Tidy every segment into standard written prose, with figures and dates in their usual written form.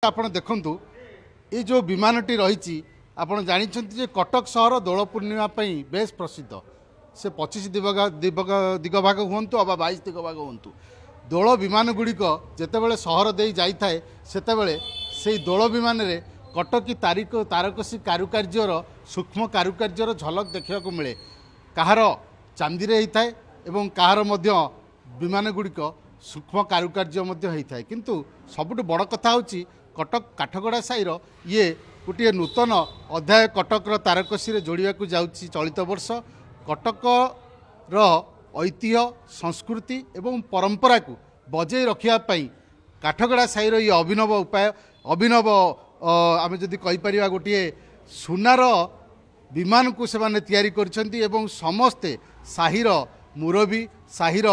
आपण देखंतु ये जो विमानटी रही आपण जानी कटक सहर दोल पूर्णिमा बेस प्रसिद्ध से 25 दिगभाग हूँ अबा 22 दिगभाग हूँ दोल विमान गुड़िक जितेबाला सहर दे जाए से दोल विमान रे कटकी तारकसी कारुकार्यर सूक्ष्म कारुकार्यर झलक देखा मिले कहार चांदी होता है एवं कहार विमान गुड़िक सूक्ष्म कारुकार्य होता है किंतु सबुठ बड़ कथा होची कटक काठगड़ा साईर ये गोटे नूतन अध्याय कटक तारकसी रे जोड़िया जाऊँगी चलित वर्ष कटक ऐतिह्य संस्कृति एवं परंपरा को बजे रखापी काठगड़ा साईर ये अभिनव उपाय अभिनव आम जदि कहीपर गोटे सुनार विमान को से तैयारी करछंती एवं समस्ते साहिर मुरबी साहिर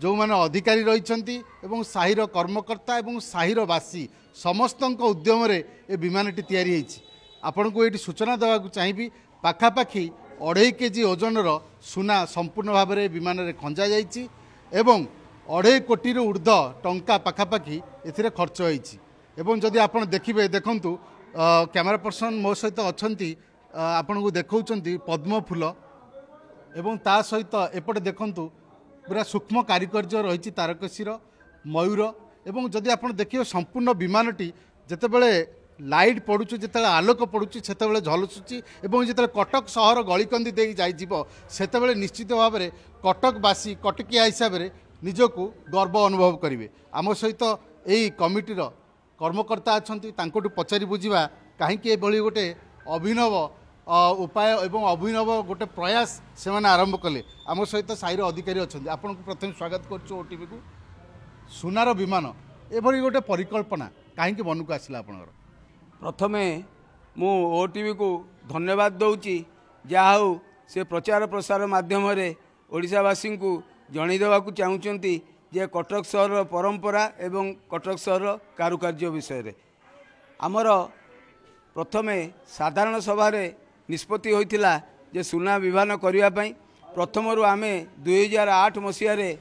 जो माने अधिकारी रही एवं साहिर कर्मकर्ता एवं साहिर बासी समस्त उद्यम रे ए विमानटी तैयारी होती आपण को ये सूचना देवाक चाहिए पाखापाखि 2.5 केजी ओजनर सुना संपूर्ण भाव में विमान रे खंजा जाइछि एवं 2.5 कोटी ऊर्ध टंका पाखापाखि एथिरे खर्च होइछि एवं जदि आपण देखिबे देखंतु कैमरा पर्सन मो सहित अच्छी आपण को देखौछंती पद्म फूल एवं ता सहित एपटे देखंतु पूरा सूक्ष्म कारुकार्य रही तारकसीर मयूर एवं जदि आपण देखिए संपूर्ण विमानटी जितेबाला लाइट पड़ुची जिते आलोक पड़ुची से झलसुची एवं जिते कटक सहर गलिकंदी दे जाते निश्चित भाव में कटकवासी कटकिया हिसाब से निजक गर्व अनुभव करेंगे आम सहित यही कमिटीर कर्मकर्ता अच्छा पचारि बुझा कहीं गोटे अभिनव उपाय एवं अभिनव गोटे प्रयास से आरंभ कले आम सहित साईर अधिकारी अच्छा आपन को प्रथम स्वागत करुँ ओटीवी को सुनार विमान एभली गोटे परिकल्पना कहीं मन को आसला आपनर प्रथमे मु ओटीवी को धन्यवाद दौची जहा हूँ से प्रचार प्रसार माध्यम ओडिशावासी को जनईदेवा चाहूँगी जे कटक सहर परंपरा एवं कटक सहर कारुकार्य विषय रे आमर प्रथमे साधारण सभा निष्पत्ति होइथिला जे सुना विमान करने प्रथम आम 2008 मसीह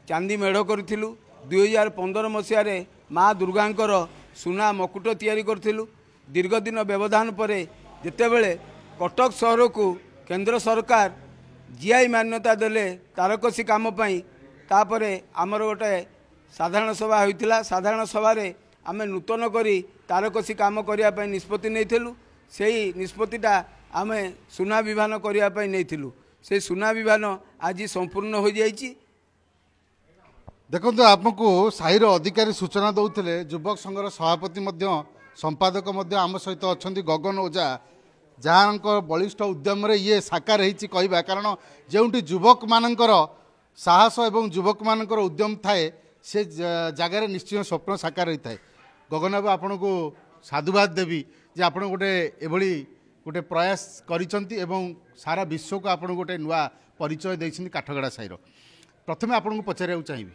चांदी मेढ़ करूँ 2015 मसीह माँ दुर्गांकर सुना मकुट तैयारी करूँ दीर्घ दिन व्यवधान पर जितेबले कटक सहर को केंद्र सरकार जीआई मान्यता देले तारकसी काम तापर आमर गोटे साधारण सभा होइथिला साधारण सभा आम नूतन करी तारकसी काम करने निष्पत्ति नहीं से निष्पत्तिटा आम सुना विमान करने नहीं से सुना विमान आज संपूर्ण हो जाइए देखो आपको साहिर अधिकारी सूचना दौले युवक संघर सभापति संपादक आम सहित अच्छा गगन ओझा जहाँ बलिष्ठ उद्यम रे ये साकार होती कहवा कारण जो युवक मानकर साहस एवं युवक मानकर उद्यम थाए से जगार निश्चय स्वप्न साकार होता है गगन बाबू आपन को साधुवाद देवी जे आप गोटे एभली गोटे प्रयास करिसंती एवं सारा विश्व को आपन गोटे नुआ परिचय देइछंती काठगड़ा साईर प्रथमे आपन को पचारिया चाहिए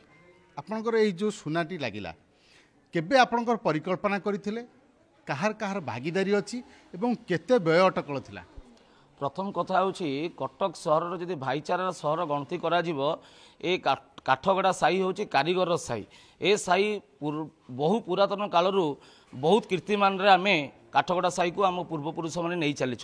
आपनकर ये जो सुनाटी लगिला केबे आपनकर परिकल्पना करथिले कहार कहार भागीदारी अच्छी एवं केते व्यय अटकल थिला प्रथम कथा होची कटक सहर जदि भाईचारार सहर गणति करा जिवो ए काठगड़ा साई होची कारीगर साई ए साई बहु पुरातन कालरू बहुत कीर्तिमान रे आमे काठगड़ा साई को आम पूर्वपुरुष मैंने नहीं चली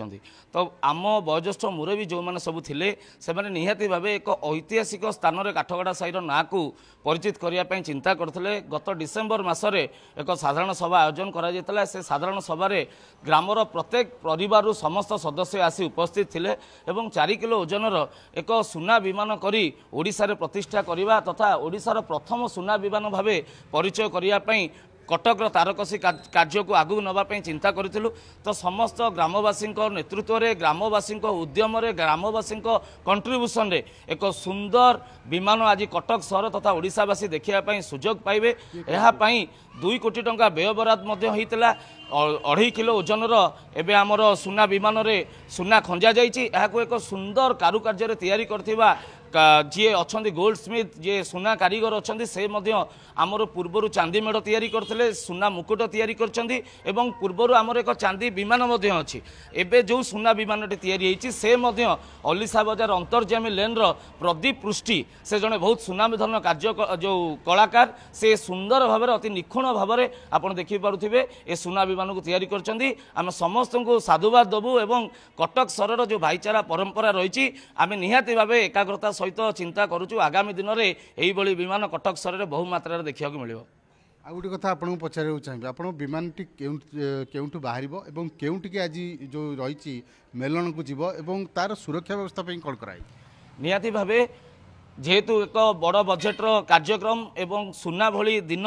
तो आम वयोज्येष्ठ मुरबी जो मैंने सब थे से निहाती भाव एक ऐतिहासिक स्थान में काठगड़ा साईर ना को परिचित करने चिंता करते गत डिसेम्बर मसरे एक साधारण सभा आयोजन करा से साधारण सभा ग्रामर प्रत्येक परिवार समस्त सदस्य आसी उपस्थित थे एवं 4 किलो ओजनर एक सुना विमान करी ओडिशा रे प्रतिष्ठा करने तथा ओडिशार प्रथम सुना विमान भाव परिचय करने कटक तारकसी कार्य को आगू नापी चिंता करूँ तो समस्त ग्रामवासी नेतृत्व में ग्रामवासी उद्यम ग्रामवासी कंट्रीब्यूशन रे एक सुंदर विमान आज कटक सहर तथा ओडिशावासी देखापी सुजोग पाइबे यापाई 2 कोटी टंका व्यय बराद होता 2.5 किलो ओजनर एवं आमर सुना विमान रे सुना खंजा जाइए एक सुंदर कारुकार्य तैयारी करथिबा जी अच्छा गोल्ड स्मिथ जी सुना कारीगर अच्छा से आमर पूर्वर चांदी मेढ़ तैयारी करते सुना मुकुट तैयारी करछंती एवं पूर्वर आमर एक चांदी विमान अच्छी एवं जो सुना विमानटी तैयारी से अलीसा बजार अंतर्जामी लेन प्रदीप पृष्टि से जड़े बहुत सुनामधन कार्य जो कलाकार से सुंदर भाव अति निखुण भाव आप देखिपे ए सुना विमान को तैयारी करछंती आम समस्त को साधुवाद देवु एवं कटक सहर जो भाईचारा परंपरा रही आम निहाती भाव एकाग्रता सहित चिंता करुचु आगामी दिन में यही विमान कटक सहर बहु मात्रा देखा मिले आ गोटे कथा आपको पचार चाहिए आप विमानटी केउठू बाहर एवं केउठिकी आज जो रही मेलन को जीव एवं तार सुरक्षा व्यवस्था कौन कराई निहाती भावे जेहेतु एक बड़ बजेट्र कार्यक्रम एवं सुना भली दिन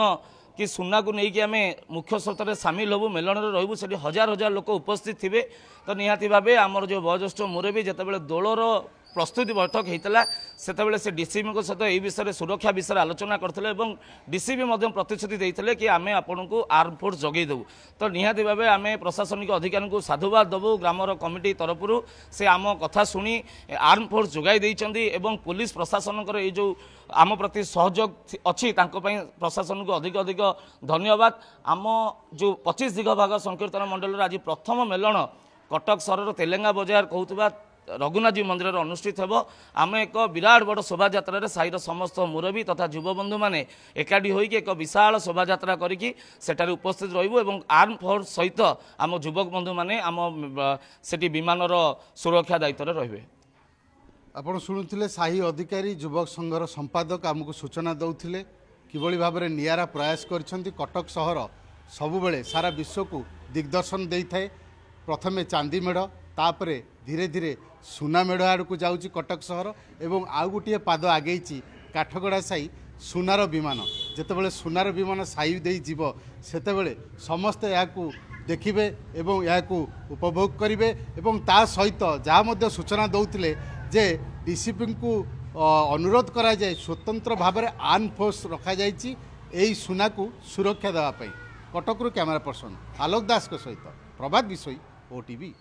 कि सुना को लेकिन आम मुख्य स्रोत में सामिल हबू मेलन रहबू से हजार हजार लोक उपस्थित थे तो निहाती भावे आमर जो वयोज्येष्ठ मुरबी जितेबाला दोलर प्रस्तुति बैठक होता से डीसीपी सहित यह विषय सुरक्षा विषय आलोचना करते डीसीपी प्रतिश्रुति देते कि आम आपण को आर्म फोर्स जगै देवु तो निहाती भाव आम प्रशासनिक अधिकारी को साधुवाद देवु ग्रामर कमिटी तरफ से आम कथा शुणी आर्म फोर्स जोगाई देइचंदी एवं पुलिस प्रशासन ये जो आम प्रति सहयोग अच्छी प्रशासन को अधिक अधिक धन्यवाद आम जो 25 दिग भाग संकीर्तन मंडल आज प्रथम मेलन कटक सहर तेलेंगा बजार कहूबा रघुनाथ जी मंदिर अनुष्ठित हो आम एक विराट बड़ शोभा साईर समस्त मुरबी तथा युवबंधु मैंने एकाठी होकर एक विशाल शोभा करके उपस्थित रही आर्म फोर्स सहित आम युवक बंधु मैंने आम से विमान सुरक्षा दायित्व रे आपण शुणुले साही अधिकारी युवक संघर संपादक आमको सूचना दौले किभली भाव में नियारा प्रयास करछंती कटक सहर सबुबले सारा विश्व को दिग्दर्शन दे थाए प्रथमे चांदी मेढ़ तापरे धीरे धीरे सुना मेढ़ आड़ को जाऊँगी कटक सहर एवं आउ गोटे पाद आगे काठगड़ा साई सुनार विमान जितेबाला सुनार विमान साई दे जीव सेतेबेले समस्ते या देखिबे एवं या उपभोग करेंगे एवं ता सहित जहाँ सूचना दौले जे डीसीपी को अनुरोध करा जाए स्वतंत्र भाव में आर्म फोर्स रखा जाइए सुना को सुरक्षा देवाई कटक कैमरा पर्सन आलोक दास सहित प्रभात विषय ओटीवी।